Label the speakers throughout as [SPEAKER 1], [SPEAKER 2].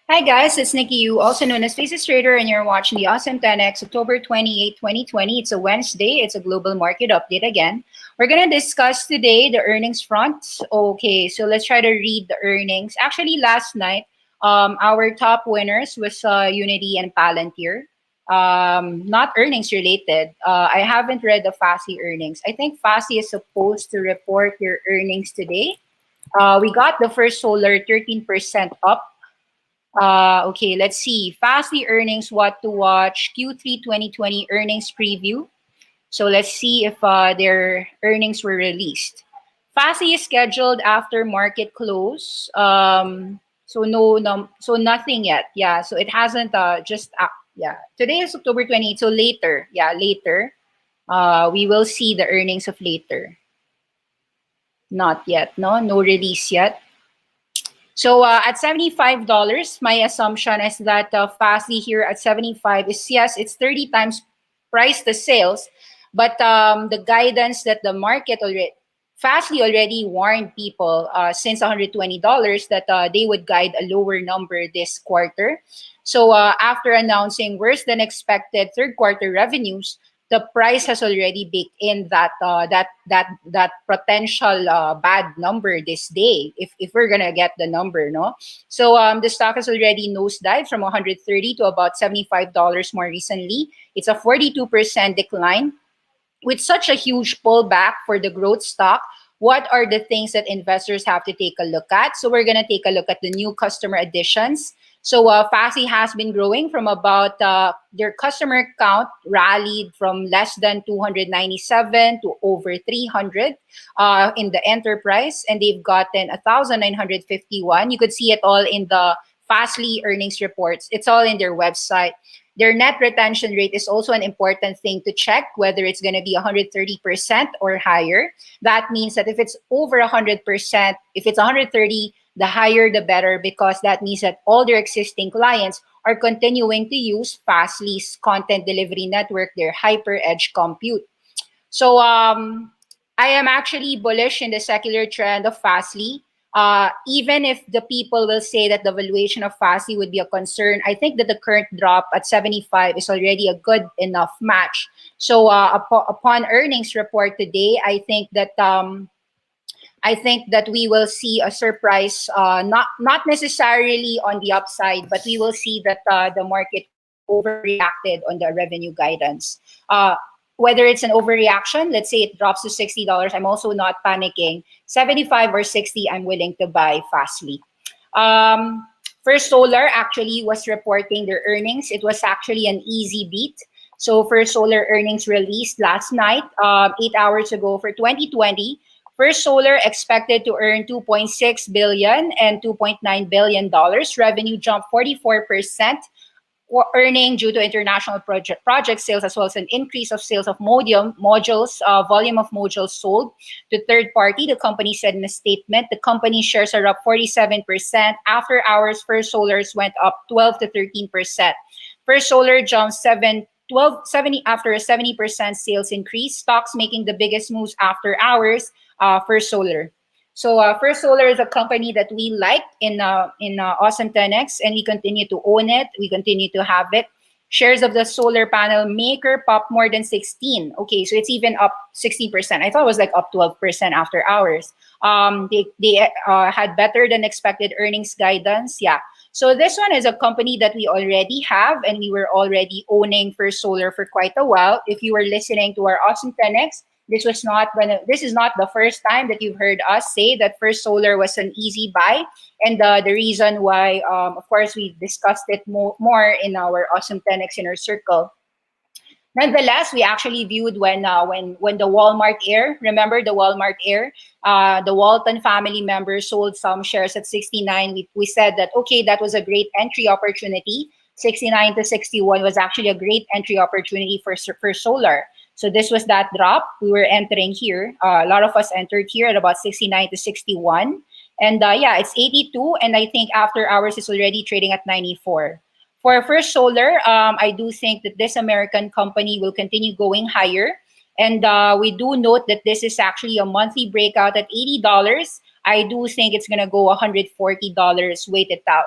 [SPEAKER 1] Hi guys, it's Nikki, you also known as Faces Trader, and you're watching the Awesome 10X October 28, 2020. It's a Wednesday. It's a global market update again. We're going to discuss today the earnings front. Okay, so let's try to read the earnings. Actually, last night, our top winners was Unity and Palantir. Not earnings related. I haven't read the FASI earnings. I think FASI is supposed to report their earnings today. We got the first solar 13% up. Okay, let's see. Fastly earnings, what to watch. Q3 2020 earnings preview. So let's see if their earnings were released. Fastly is scheduled after market close. So nothing yet. Yeah, so it hasn't yeah. Today is October 28th, so later. Yeah, later. We will see the earnings of later. Not yet, no release yet. So at $75, my assumption is that Fastly here at 75 is, yes, it's 30 times price to sales, but the guidance that the market Fastly already warned people since $120 that they would guide a lower number this quarter. So after announcing worse than expected third quarter revenues, the price has already baked in that potential bad number this day if we're gonna get the number, no. So the stock has already nosedived from 130 to about $75 more recently. It's a 42% decline. With such a huge pullback for the growth stock, what are the things that investors have to take a look at? So we're going to take a look at the new customer additions. So Fastly has been growing from about their customer count rallied from less than 297 to over 300 in the enterprise, and they've gotten 1,951. You could see it all in the Fastly earnings reports. It's all in their website. Their net retention rate is also an important thing to check, whether it's going to be 130% or higher. That means that if it's over 100%, if it's 130, the higher the better, because that means that all their existing clients are continuing to use Fastly's content delivery network, their hyper edge compute. So I am actually bullish in the secular trend of Fastly. Even if the people will say that the valuation of Fastly would be a concern, I think that the current drop at 75 is already a good enough match. So upon earnings report today, I think that we will see a surprise, not necessarily on the upside, but we will see that the market overreacted on the revenue guidance. Whether it's an overreaction, let's say it drops to $60, I'm also not panicking. 75 or 60, I'm willing to buy Fastly. First Solar actually was reporting their earnings. It was actually an easy beat. So First Solar earnings released last night, 8 hours ago for 2020. First Solar expected to earn $2.6 billion and $2.9 billion. Revenue jumped 44%. Earning due to international project sales, as well as an increase of sales of volume of modules sold to third party. The company said in a statement, the company shares are up 47%. After hours, First Solars went up 12 to 13%. First Solar jumped 70 after a 70% sales increase. Stocks making the biggest moves after hours, First Solar. So First Solar is a company that we like in Awesome 10X, and we continue to own it. We continue to have it. Shares of the solar panel maker popped more than 16. Okay, so it's even up 16%. I thought it was like up 12% after hours. They had better than expected earnings guidance. Yeah. So this one is a company that we already have, and we were already owning First Solar for quite a while. If you were listening to our Awesome 10X, this is not the first time that you've heard us say that First Solar was an easy buy, and the reason why, of course, we discussed it more in our Awesome 10X Inner Circle. Nonetheless, we actually viewed when the Walmart Air, remember the Walmart Air, the Walton family members sold some shares at 69. We said that, okay, that was a great entry opportunity. 69 to 61 was actually a great entry opportunity for Solar. So this was that drop. We were entering here. A lot of us entered here at about 69 to 61. And yeah, it's 82. And I think after hours, it's already trading at 94. For First Solar, I do think that this American company will continue going higher. And we do note that this is actually a monthly breakout at $80. I do think it's going to go $140, wait it out.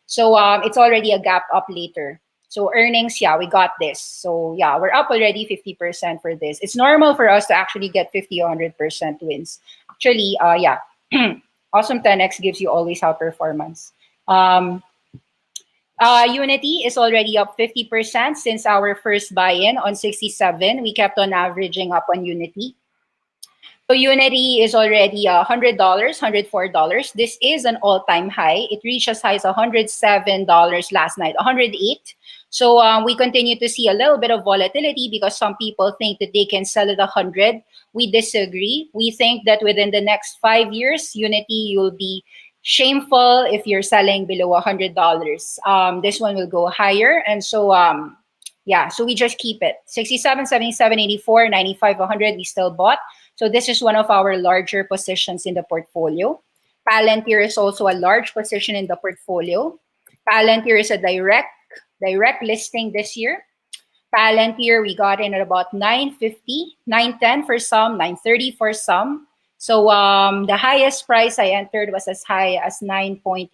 [SPEAKER 1] So it's already a gap up later. So earnings, yeah, we got this. So yeah, we're up already 50% for this. It's normal for us to actually get 50 or 100% wins. Actually, yeah, Awesome 10X gives you always outperformance. Unity is already up 50% since our first buy-in on 67. We kept on averaging up on Unity. So Unity is already $100, $104. This is an all-time high. It reached as high as $107 last night, 108. So we continue to see a little bit of volatility because some people think that they can sell at 100. We disagree. We think that within the next 5 years, Unity will be shameful if you're selling below $100. This one will go higher. And so yeah, so we just keep it. 67, 77, 84, 95, 100, we still bought. So this is one of our larger positions in the portfolio. Palantir is also a large position in the portfolio. Palantir is a direct listing this year. Palantir, we got in at about 950, 910 for some, 930 for some. So the highest price I entered was as high as 9.8.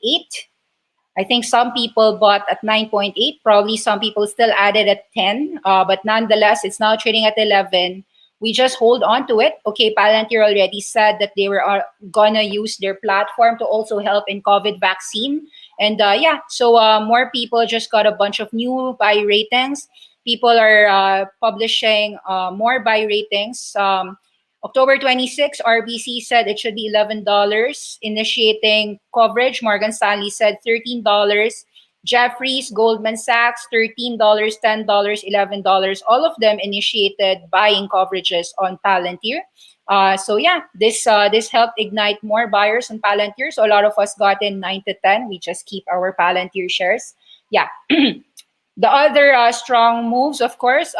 [SPEAKER 1] I think some people bought at 9.8. Probably some people still added at 10. But nonetheless, it's now trading at 11. We just hold on to it. Okay, Palantir already said that they were gonna use their platform to also help in COVID vaccine. And yeah, so more people just got a bunch of new buy ratings. People are publishing more buy ratings. October 26, RBC said it should be $11. Initiating coverage, Morgan Stanley said $13. Jefferies, Goldman Sachs, $13, $10, $11. All of them initiated buying coverages on Palantir. So yeah, this helped ignite more buyers on Palantir. So a lot of us got in 9 to 10. We just keep our Palantir shares. Yeah. The other strong moves, of course,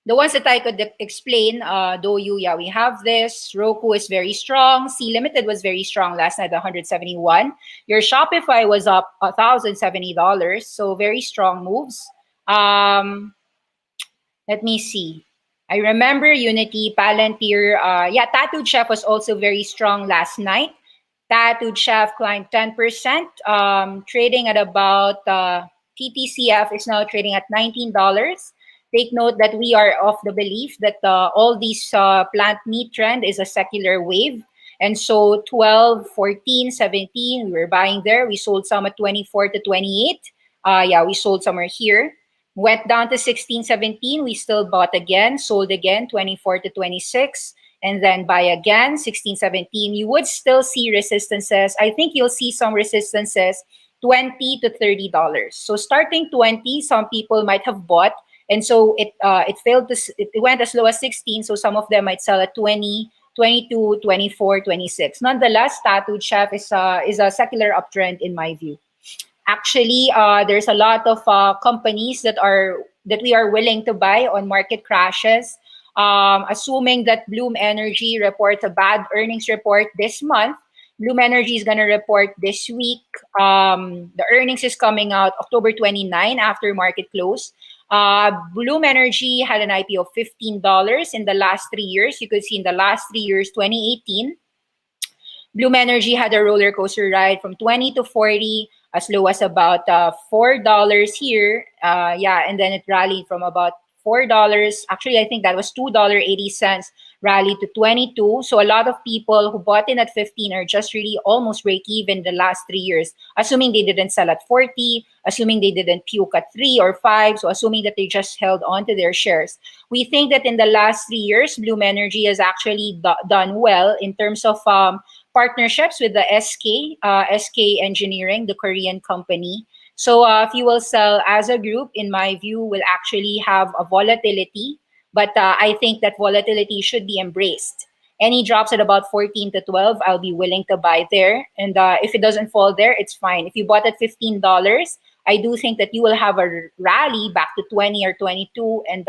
[SPEAKER 1] the ones that I could explain, Doyu, yeah, we have this. Roku is very strong. C Limited was very strong last night, 171. Your Shopify was up $1,070. So very strong moves. Let me see. I remember Unity, Palantir. Yeah, Tattooed Chef was also very strong last night. Tattooed Chef climbed 10%, trading at about, TTCF is now trading at $19. Take note that we are of the belief that all these plant meat trend is a secular wave. And so 12, 14, 17, we were buying there. We sold some at 24 to 28. Yeah, we sold somewhere here. Went down to 16, 17. We still bought again, sold again, 24 to 26. And then buy again, 16, 17. You would still see resistances. I think you'll see some resistances, $20 to $30. So starting 20, some people might have bought. And so it failed to, it went as low as 16. So some of them might sell at 20, 22, 24, 26. Nonetheless, Tattooed Chef is a secular uptrend in my view. Actually, there's a lot of companies that we are willing to buy on market crashes. Assuming that Bloom Energy reports a bad earnings report this month, Bloom Energy is going to report this week. The earnings is coming out October 29 after market close. Bloom Energy had an IPO of $15 in the last 3 years. You could see in the last 3 years, 2018, Bloom Energy had a roller coaster ride from 20 to 40, as low as about $4 here. Yeah, and then it rallied from about $4. Actually, I think that was $2.80 rallied to 22. So a lot of people who bought in at 15 are just really almost break even the last 3 years, assuming they didn't sell at 40, assuming they didn't puke at 3 or 5, so assuming that they just held on to their shares. We think that in the last 3 years, Bloom Energy has actually done well in terms of partnerships with the SK Engineering, the Korean company. So fuel cell as a group, in my view, will actually have a volatility, but I think that volatility should be embraced. Any drops at about 14 to 12, I'll be willing to buy there. And if it doesn't fall there, it's fine. If you bought at $15, I do think that you will have a rally back to 20 or 22. And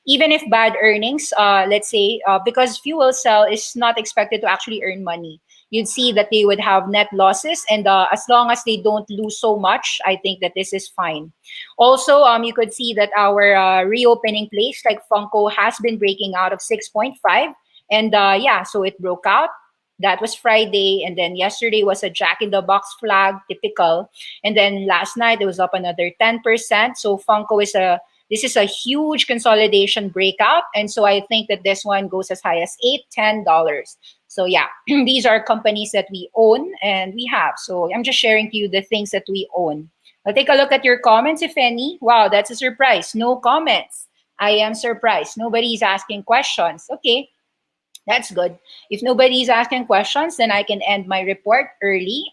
[SPEAKER 1] even if bad earnings, let's say, because fuel cell is not expected to actually earn money, you'd see that they would have net losses. And as long as they don't lose so much, I think that this is fine. Also, you could see that our reopening place, like Funko, has been breaking out of 6.5. And yeah, so it broke out. That was Friday, and then yesterday was a Jack in the Box flag, typical. And then last night it was up another 10%. So Funko is a this is a huge consolidation breakout, and so I think that this one goes as high as $8-10. So yeah, these are companies that we own and we have. So I'm just sharing to you the things that we own. I'll take a look at your comments, if any. Wow, that's a surprise. No comments. I am surprised. Nobody's asking questions. Okay, that's good. If nobody's asking questions, then I can end my report early.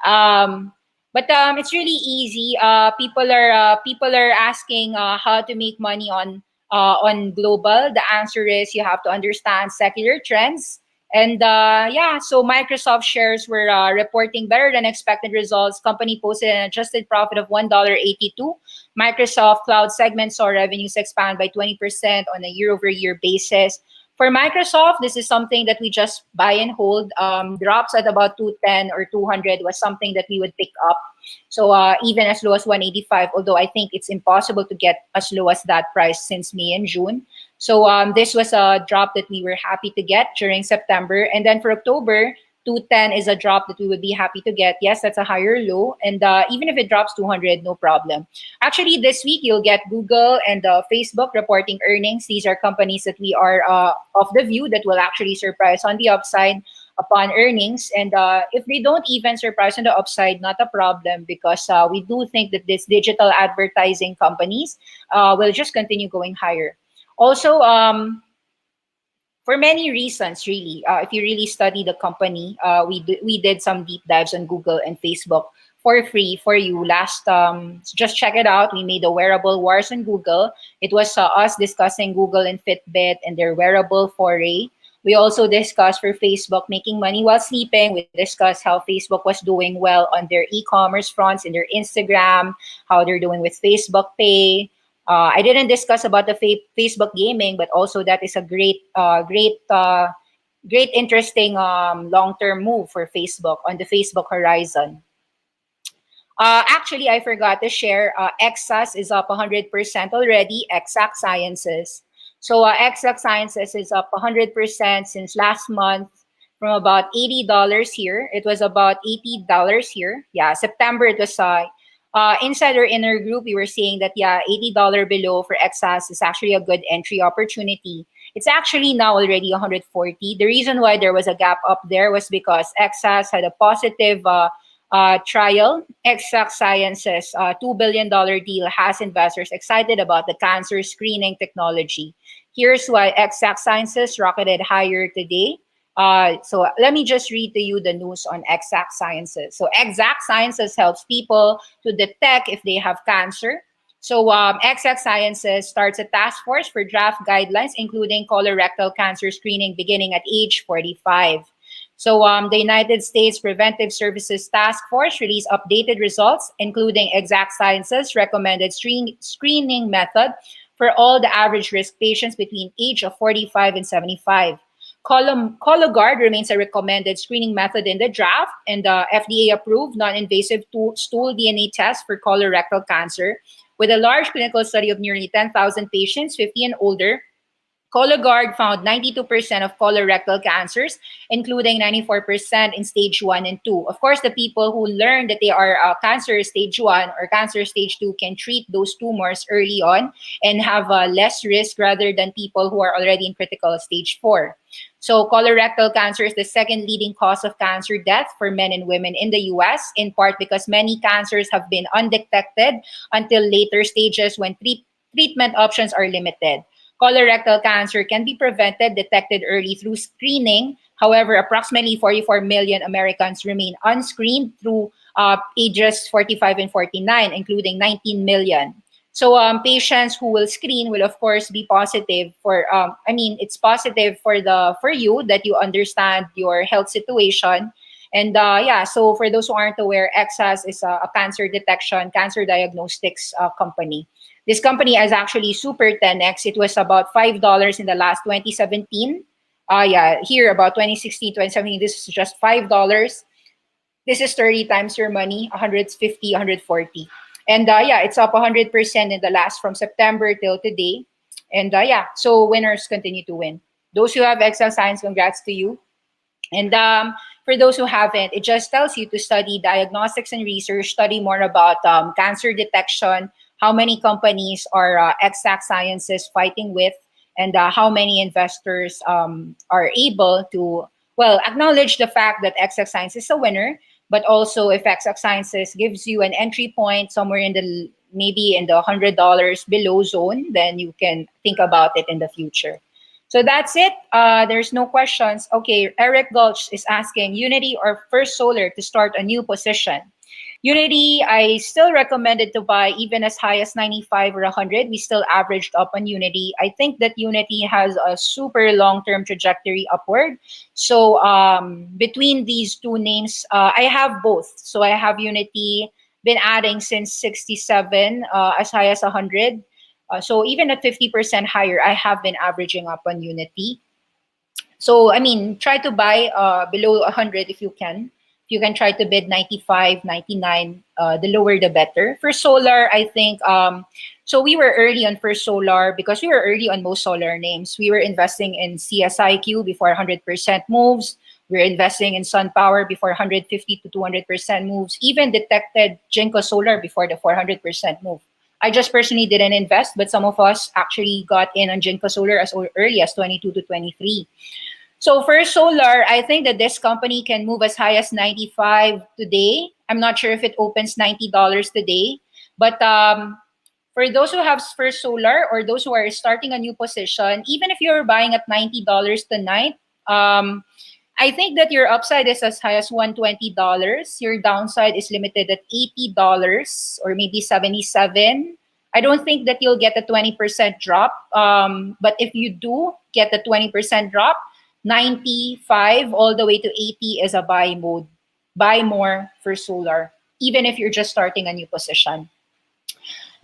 [SPEAKER 1] um, but it's really easy. People are asking how to make money on global. The answer is you have to understand secular trends. And yeah, so Microsoft shares were reporting better than expected results. Company posted an adjusted profit of $1.82. Microsoft Cloud segment saw revenues expand by 20% on a year-over-year basis. For Microsoft, this is something that we just buy and hold. Drops at about 210 or 200 was something that we would pick up. So even as low as 185, although I think it's impossible to get as low as that price since May and June. So this was a drop that we were happy to get during September. And then for October, 210 is a drop that we would be happy to get. Yes, that's a higher low. And even if it drops 200, no problem. Actually, this week, you'll get Google and Facebook reporting earnings. These are companies that we are of the view that will actually surprise on the upside upon earnings. And if they don't even surprise on the upside, not a problem, because we do think that these digital advertising companies will just continue going higher. Also, for many reasons, really. If you really study the company, we did some deep dives on Google and Facebook for free for you last. Just check it out. We made a wearable wars on Google. It was us discussing Google and Fitbit and their wearable foray. We also discussed for Facebook making money while sleeping. We discussed how Facebook was doing well on their e-commerce fronts in their Instagram, how they're doing with Facebook Pay. I didn't discuss about the Facebook gaming, but also that is a great, interesting long-term move for Facebook on the Facebook horizon. Actually, I forgot to share. EXAS is up 100% already. Exact Sciences. So Exact Sciences is up 100% since last month, from about $80 here. It was about $80 here. Yeah, September it was inside our inner group, we were saying that, yeah, $80 below for EXAS is actually a good entry opportunity. It's actually now already 140. The reason why there was a gap up there was because EXAS had a positive trial. Exact Sciences, $2 billion deal has investors excited about the cancer screening technology. Here's why Exact Sciences rocketed higher today. So let me just read to you the news on Exact Sciences. So Exact Sciences helps people to detect if they have cancer. So Exact Sciences starts a task force for draft guidelines, including colorectal cancer screening beginning at age 45. So the United States Preventive Services Task Force released updated results, including Exact Sciences recommended screening method for all the average risk patients between age of 45 and 75. Cologuard remains a recommended screening method in the draft, and the FDA-approved non-invasive stool DNA test for colorectal cancer. With a large clinical study of nearly 10,000 patients, 50 and older, Cologuard found 92% of colorectal cancers, including 94% in stage 1 and 2. Of course, the people who learn that they are cancer stage 1 or cancer stage 2 can treat those tumors early on and have less risk rather than people who are already in critical stage 4. So colorectal cancer is the second leading cause of cancer death for men and women in the US, in part because many cancers have been undetected until later stages when treatment options are limited. Colorectal cancer can be detected early through screening. However, approximately 44 million Americans remain unscreened through ages 45 and 49, including 19 million. So patients who will screen will, of course, be positive for, it's positive for you that you understand your health situation. And yeah, so for those who aren't aware, EXAS is a cancer detection, cancer diagnostics company. This company is actually super 10x. It was about $5 in the last 2017. Yeah, here about 2016, 2017, this is just $5. This is 30 times your money, 150, 140. And yeah, it's up 100% in the last from September till today. And yeah, so winners continue to win. Those who have Excel Science, congrats to you. And for those who haven't, it just tells you to study diagnostics and research, study more about cancer detection, how many companies are exact sciences fighting with, and how many investors are able to, well, acknowledge the fact that exact science is a winner, but also if exact sciences gives you an entry point somewhere in the maybe in the $100 below zone, then you can think about it in the future. So that's it. There's no questions. Okay, Eric Gulch is asking, Unity or First Solar to start a new position? Unity, I still recommended to buy even as high as 95 or 100. We still averaged up on Unity. I think that Unity has a super long-term trajectory upward. So between these two names, I have both. So I have Unity, been adding since 67, as high as 100. So even at 50% higher, I have been averaging up on Unity. So, I mean, try to buy below 100 if you can. If you can try to bid 95, 99, the lower the better. For solar, I think, so we were early on First Solar because we were early on most solar names. We were investing in CSIQ before 100% moves. We were investing in SunPower before 150 to 200% moves. Even detected Jinko Solar before the 400% move. I just personally didn't invest, but some of us actually got in on Jinko Solar as early as 22 to 23. So for solar, I think that this company can move as high as 95 today. I'm not sure if it opens $90 today, but for those who have First Solar or those who are starting a new position, even if you're buying at $90 tonight, I think that your upside is as high as $120. Your downside is limited at $80 or maybe 77. I don't think that you'll get a 20% drop. But if you do get the 20% drop, 95 all the way to 80 is a buy mode. Buy more for solar, even if you're just starting a new position.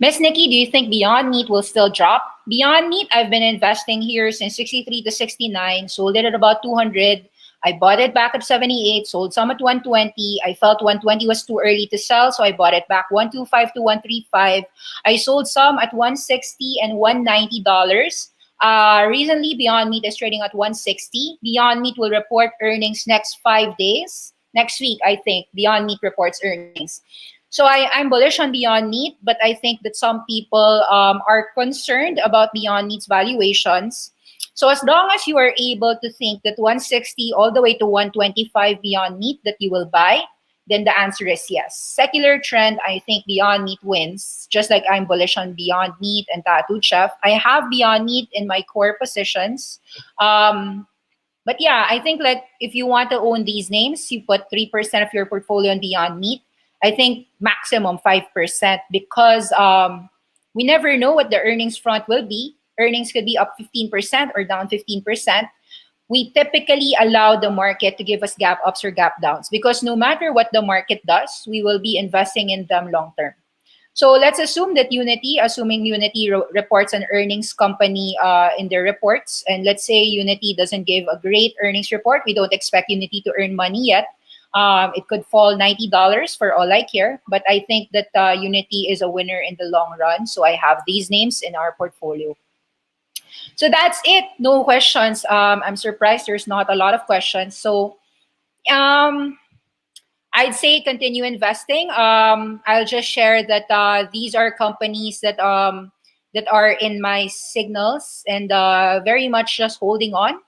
[SPEAKER 1] Miss Nikki, do you think Beyond Meat will still drop? Beyond Meat, I've been investing here since 63 to 69, sold it at about 200. I bought it back at 78, sold some at 120. I felt 120 was too early to sell, so I bought it back 125 to 135. I sold some at 160 and $190. Recently, Beyond Meat is trading at 160. Beyond Meat will report earnings next 5 days. Next week, I think, Beyond Meat reports earnings. So I'm bullish on Beyond Meat, but I think that some people are concerned about Beyond Meat's valuations. So as long as you are able to think that 160 all the way to 125 Beyond Meat that you will buy, then the answer is yes. Secular trend, I think Beyond Meat wins, just like I'm bullish on Beyond Meat and Tattooed Chef. I have Beyond Meat in my core positions. But yeah, I think like if you want to own these names, you put 3% of your portfolio on Beyond Meat. I think maximum 5% because we never know what the earnings front will be. Earnings could be up 15% or down 15%. We typically allow the market to give us gap ups or gap downs because no matter what the market does, we will be investing in them long term. So let's assume that assuming Unity reports an earnings company in their reports, and let's say Unity doesn't give a great earnings report. We don't expect Unity to earn money yet. It could fall $90 for all I care, but I think that Unity is a winner in the long run. So I have these names in our portfolio. So that's it. No questions. I'm surprised there's not a lot of questions. So I'd say continue investing. I'll just share that these are companies that are in my signals and very much just holding on.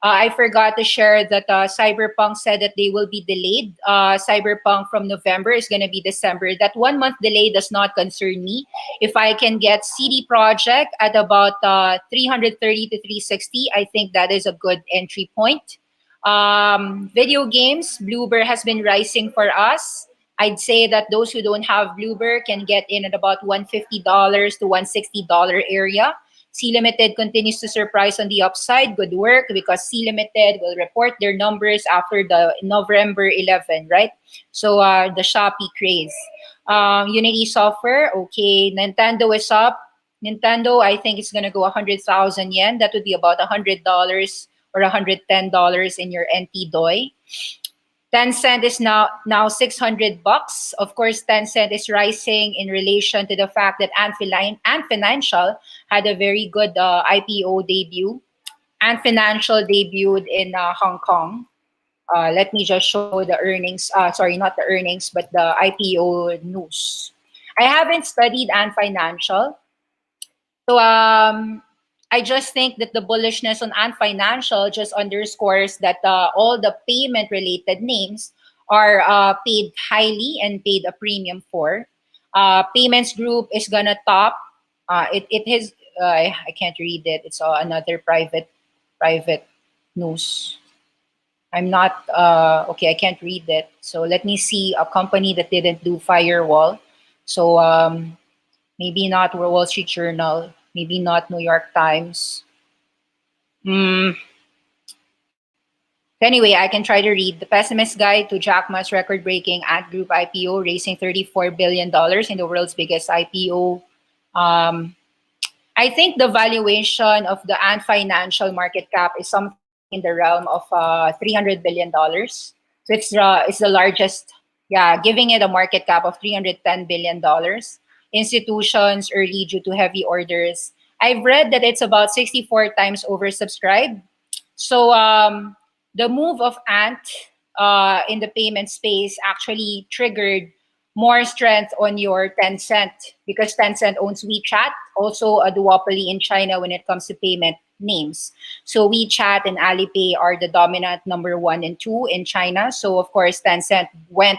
[SPEAKER 1] I forgot to share that Cyberpunk said that they will be delayed. Cyberpunk from November is going to be December. That 1 month delay does not concern me. If I can get CD Projekt at about 330 to 360, I think that is a good entry point. Video games, Bloober has been rising for us. I'd say that those who don't have Bloober can get in at about $150 to $160 area. C Limited continues to surprise on the upside. Good work because C Limited will report their numbers after the November 11, right? So the Shopee craze. Unity Software, okay. Nintendo is up. Nintendo, I think it's going to go 100,000 yen. That would be about $100 or $110 in your NT Doi. Tencent is now 600 bucks. Of course, Tencent is rising in relation to the fact that Ant Financial had a very good IPO debut. Ant Financial debuted in Hong Kong. Let me just show the earnings. Sorry, not the earnings, but the IPO news. I haven't studied Ant Financial. So I just think that the bullishness on Ant Financial just underscores that all the payment related names are paid highly and paid a premium for. Payments Group is gonna top. It has I can't read it. It's another private news. I'm not okay. I can't read it. So let me see a company that didn't do firewall. So maybe not Wall Street Journal, maybe not New York Times. Anyway, I can try to read the pessimist guide to Jack Ma's record-breaking Ant Group IPO, raising $34 billion in the world's biggest IPO. I think the valuation of the Ant Financial market cap is something in the realm of $300 billion. So it's the largest, yeah, giving it a market cap of $310 billion. Institutions early due to heavy orders. I've read that it's about 64 times oversubscribed. So the move of Ant in the payment space actually triggered more strength on your Tencent, because Tencent owns WeChat, also a duopoly in China when it comes to payment names. So WeChat and Alipay are the dominant number 1 and 2 in China. So of course Tencent went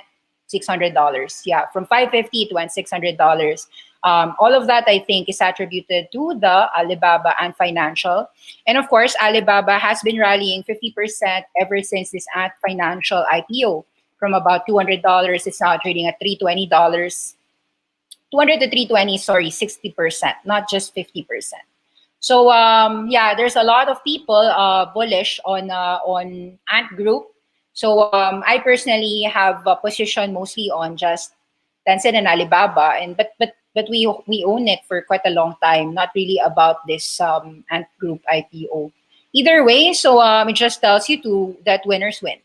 [SPEAKER 1] $600. Yeah, from 550 it went $600. All of that I think is attributed to the Alibaba and Financial. And of course, Alibaba has been rallying 50% ever since this Ant Financial IPO. From about $200, it's now trading at $320. 200 to 320, sorry, 60%, not just 50%. So yeah, there's a lot of people bullish on Ant Group. So I personally have a position mostly on just Tencent and Alibaba, and but we own it for quite a long time. Not really about this Ant Group IPO. Either way, so it just tells you that winners win.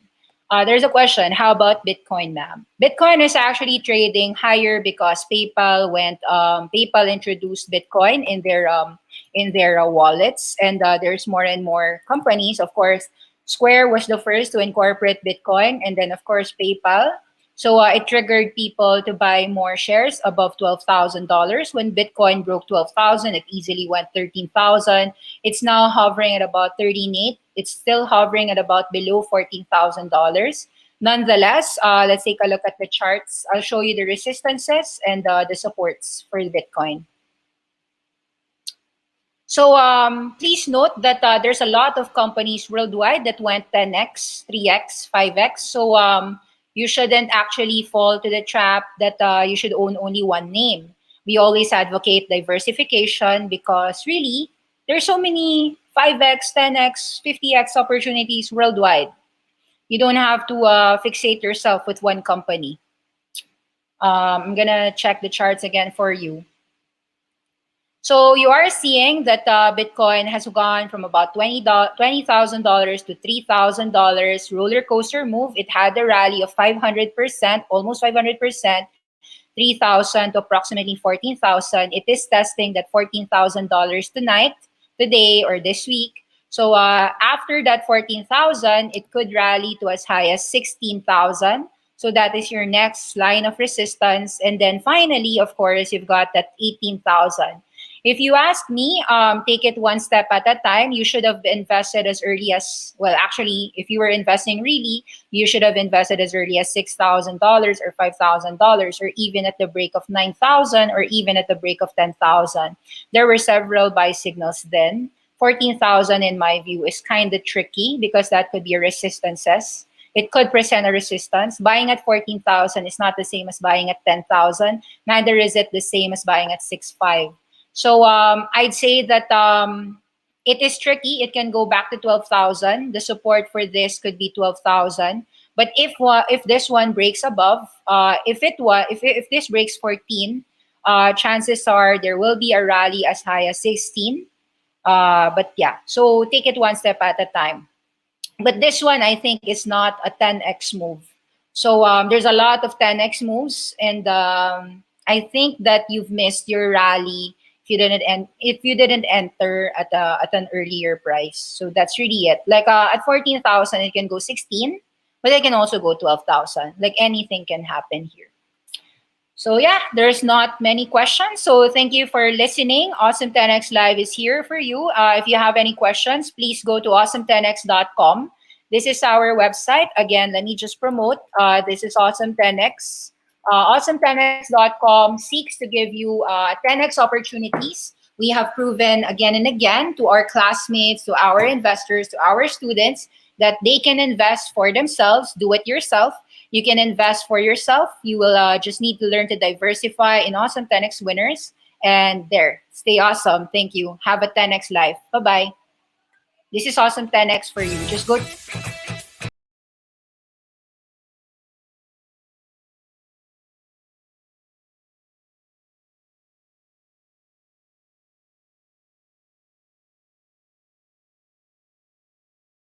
[SPEAKER 1] There's a question. How about Bitcoin, ma'am? Bitcoin is actually trading higher because PayPal introduced Bitcoin in their wallets, and there's more and more companies. Of course, Square was the first to incorporate Bitcoin, and then of course PayPal. So it triggered people to buy more shares above $12,000. When Bitcoin broke 12,000, it easily went 13,000. It's now hovering at about 13,800. It's still hovering at about below $14,000. Nonetheless, let's take a look at the charts. I'll show you the resistances and the supports for Bitcoin. So please note that there's a lot of companies worldwide that went 10x, 3x, 5x. So you shouldn't actually fall to the trap that you should own only one name. We always advocate diversification because really, there's so many 5x, 10x, 50x opportunities worldwide. You don't have to fixate yourself with one company. I'm going to check the charts again for you. So you are seeing that Bitcoin has gone from about $20,000 to $3,000 roller coaster move. It had a rally of 500%, almost 500%, 3,000 to approximately 14,000. It is testing that $14,000 tonight, today, or this week. So after that 14,000, it could rally to as high as 16,000. So that is your next line of resistance. And then finally, of course, you've got that 18,000. If you ask me, take it one step at a time. You should have invested as early as, well, actually, if you were investing really, you should have invested as early as $6,000 or $5,000, or even at the break of 9,000, or even at the break of 10,000. There were several buy signals then. 14,000, in my view, is kind of tricky because that could be a resistances. It could present a resistance. Buying at 14,000 is not the same as buying at 10,000. Neither is it the same as buying at 6,500. So I'd say that it is tricky. It can go back to 12,000. The support for this could be 12,000. But if this one breaks above, if this breaks 14, chances are there will be a rally as high as 16. But yeah, so take it one step at a time. But this one, I think, is not a 10x move. So there's a lot of 10x moves, and I think that you've missed your rally if you didn't enter at an earlier price. So that's really it. Like at 14,000, it can go 16. but they can also go 12,000. Like anything can happen here. So yeah, there's not many questions. So thank you for listening. Awesome 10x Live is here for you. If you have any questions, please go to awesome10x.com. This is our website. Again, let me just promote. This is Awesome 10x. Awesome10x.com seeks to give you 10x opportunities. We have proven again and again to our classmates, to our investors, to our students that they can invest for themselves, do it yourself. You can invest for yourself. You will just need to learn to diversify in Awesome 10x winners. And there, stay awesome. Thank you. Have a 10x life. Bye-bye. This is Awesome 10x for you. Just go